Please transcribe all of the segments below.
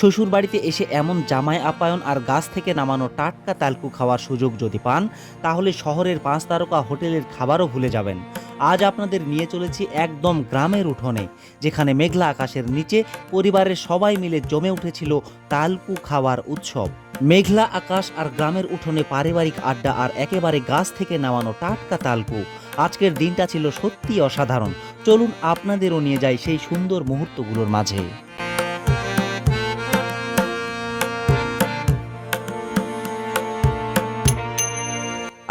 শ্বশুরবাড়িতে এসে এমন জামাই আপ্যায়ন আর গাছ থেকে নামানো টাটকা তালকু খাওয়ার সুযোগ যদি পান, তাহলে শহরের 5 তারকা হোটেলের খাবারও ভুলে যাবেন। আজ আপনাদের নিয়ে চলেছি একদম গ্রামের উঠোনে, যেখানে মেঘলা আকাশের নিচে পরিবারের সবাই মিলে জমে উঠেছিল তালকু খাওয়ার উৎসব। মেঘলা আকাশ আর গ্রামের উঠোনে পারিবারিক আড্ডা আর একেবারে গাছ থেকে নামানো টাটকা তালকু। আজকের দিনটা ছিল সত্যি অসাধারণ। চলুন আপনাদেরও নিয়ে যাই সেই সুন্দর মুহূর্তগুলোর মাঝে।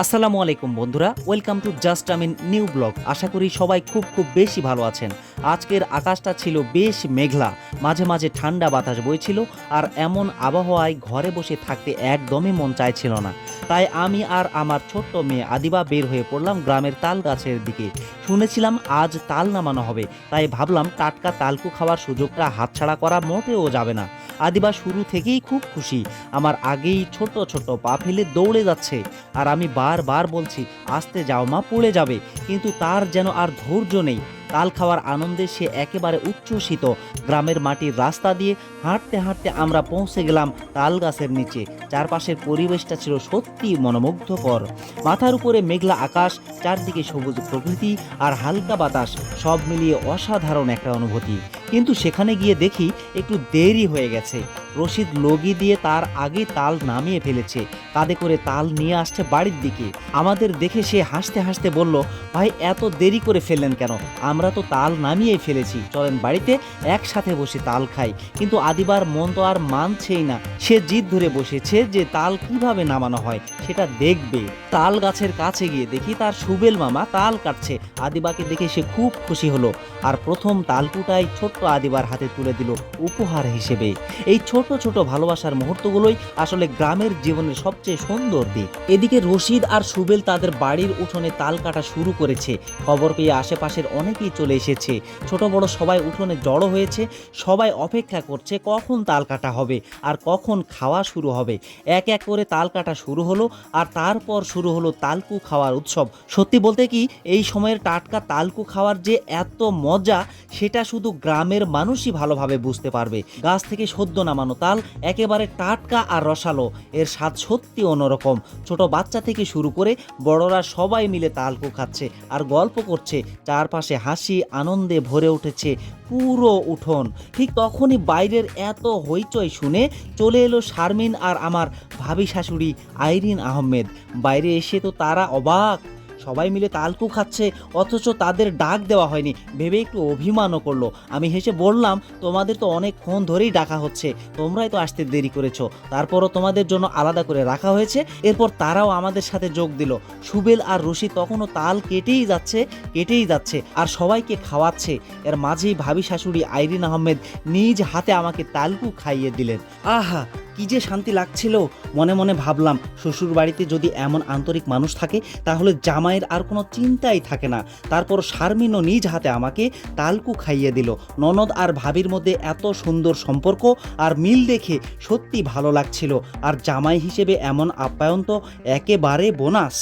আসসালামু আলাইকুম বন্ধুরা, welcome to just Amin new blog. আশা করি সবাই খুব বেশি ভালো আছেন। আজকের আকাশটা ছিল বেশ মেঘলা, মাঝে মাঝে ঠান্ডা বাতাস বইছিল, আর এমন আবহাওয়ায় ঘরে বসে থাকতে একদমই মন চাইছিল না। তাই আমি আর আমার ছোট্ট মেয়ে আদিবা বের হয়ে পড়লাম গ্রামের তাল গাছের দিকে। শুনেছিলাম আজ তাল নামানো হবে, তাই ভাবলাম টাটকা তালকু খাওয়ার সুযোগটা হাতছাড়া করা মোটেও যাবে না। আদিবা শুরু থেকেই খুব খুশি, আমার আগেই ছোট ছোট পা ফেলে দৌড়ে যাচ্ছে, আর আমি বারবার বলছি আস্তে যাও মা, পড়ে যাবে, কিন্তু তার যেন আর ধৈর্য নেই। তাল খাওয়ার আনন্দে সে একেবারে উচ্ছ্বসিত। গ্রামের মাটির রাস্তা দিয়ে হাঁটতে হাঁটতে আমরা পৌঁছে গেলাম তাল গাছের নিচে। চারপাশের পরিবেশটা ছিল সত্যি মনোমুগ্ধকর। মাথার উপরে মেঘলা আকাশ, চারদিকে সবুজ প্রকৃতি আর হালকা বাতাস, সব মিলিয়ে অসাধারণ একটা অনুভূতি। কিন্তু সেখানে গিয়ে দেখি একটু দেরি হয়ে গেছে। রশিদ লগি দিয়ে তার আগে তাল নামিয়ে ফেলেছে, কাঁধে করে তাল নিয়ে আসছে বাড়ির দিকে। আমাদের দেখে সে হাসতে হাসতে বলল, ভাই এত দেরি করে ফেললেন কেন? আমরা তো তাল নামিয়েই ফেলেছি, চলেন বাড়িতে একসাথে বসে তাল খাই। কিন্তু আদিবার মন তো আর মানছেই না। সে জিদ ধরে বসেছে যে তাল কিভাবে নামানো হয় সেটা দেখবে। তাল গাছের কাছে গিয়ে দেখি তার সুবেল মামা তাল কাটছে। আদিবাকে দেখে সে খুব খুশি হলো, আর প্রথম তালকুটাই ছোট্ট আদিবার হাতে তুলে দিল উপহার হিসেবে। এই ছোট ছোট ভালোবাসার মুহূর্তগুলোই আসলে গ্রামের জীবনের সবচেয়ে সুন্দর দিক। এদিকে রশিদ আর সুবেল তাদের বাড়ির উঠোনে তাল কাটা শুরু করেছে। খবর পেয়ে আশেপাশের অনেকেই চলে এসেছে। ছোট বড় সবাই উঠোনে জড়ো হয়েছে। সবাই অপেক্ষা করছে কখন তাল কাটা হবে আর কখন খাওয়া শুরু হবে। এক এক করে তাল কাটা শুরু হলো, আর তারপর শুরু হলো তালকু খাওয়ার উৎসব। সত্যি বলতে কি, এই সময়ের টাটকা তালকু খাওয়ার যে এত মজা, সেটা শুধু গ্রামের মানুষই ভালোভাবে বুঝতে পারবে। গাছ থেকে সদ্য নামানো তাল একেবারে টাটকা আর রসালো, এর স্বাদ সত্যি অন্যরকম। ছোট বাচ্চা থেকে শুরু করে বড়রা সবাই মিলে তালকু খাচ্ছে আর গল্প করছে। চারপাশে হাসি আনন্দে ভরে উঠেছে পুরো উঠোন। ঠিক তখনই বাইরের এত হইচই শুনে চলে এলো শারমিন আর আমার ভাবি শাশুড়ি আইরিন আহমেদ। বাইরে এসে তো তারা অবাক, সবাই মিলে তালকু খাচ্ছে অথচ তাদের ডাক দেওয়া হয়নি ভেবে একটু অভিমানও করলো। আমি হেসে বললাম, তোমাদের তো অনেকক্ষণ ধরেই ডাকা হচ্ছে, তোমরাই তো আসতে দেরি করেছো, তারপরও তোমাদের জন্য আলাদা করে রাখা হয়েছে। এরপর তারাও আমাদের সাথে যোগ দিল। সুবেল আর রশিদ তখনও তাল কেটেই যাচ্ছে আর সবাইকে খাওয়াচ্ছে। এর মাঝেই ভাবি শাশুড়ি আইরিন আহমেদ নিজ হাতে আমাকে তালকু খাইয়ে দিলেন। আহা, কি যে শান্তি লাগছিল। মনে মনে ভাবলাম, শ্বশুর বাড়িতে যদি এমন আন্তরিক মানুষ থাকে তাহলে জামাইয়ের আর কোনো চিন্তাই থাকে না। তারপর শারমিনও নিজ হাতে আমাকে তালকু খাইয়ে দিল। ননদ আর ভাবির মধ্যে এত সুন্দর সম্পর্ক আর মিল দেখে সত্যি ভালো লাগছিল। আর জামাই হিসেবে এমন আপ্যায়ন তো একেবারে বোনাস।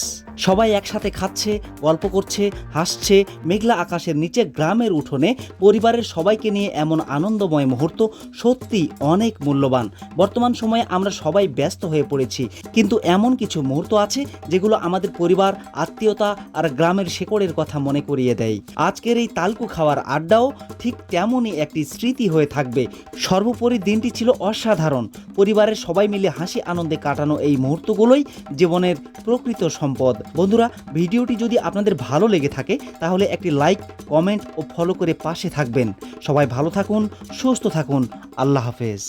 সবাই একসাথে খাচ্ছে, গল্প করছে, হাসছে। মেঘলা আকাশের নিচে গ্রামের উঠোনে পরিবারের সবাইকে নিয়ে এমন আনন্দময় মুহূর্ত সত্যি অনেক মূল্যবান। বর্তমান সময়ে আমরা সবাই ব্যস্ত হয়ে পড়েছি, কিন্তু এমন কিছু মুহূর্ত আছে যেগুলো আমাদের পরিবার, আত্মীয়তা আর গ্রামের শেকড়ের কথা মনে করিয়ে দেয়। আজকের এই তালকু খাওয়ার আড্ডাও ঠিক তেমনই একটি স্মৃতি হয়ে থাকবে। সর্বোপরি দিনটি ছিল অসাধারণ। পরিবারের সবাই মিলে হাসি আনন্দে কাটানো এই মুহূর্তগুলোই জীবনের প্রকৃত সম্পদ। বন্ধুরা, ভিডিওটি যদি আপনাদের ভালো লেগে থাকে তাহলে একটি লাইক, কমেন্ট ও ফলো করে পাশে থাকবেন। সবাই ভালো থাকুন, সুস্থ থাকুন। আল্লাহ হাফেজ।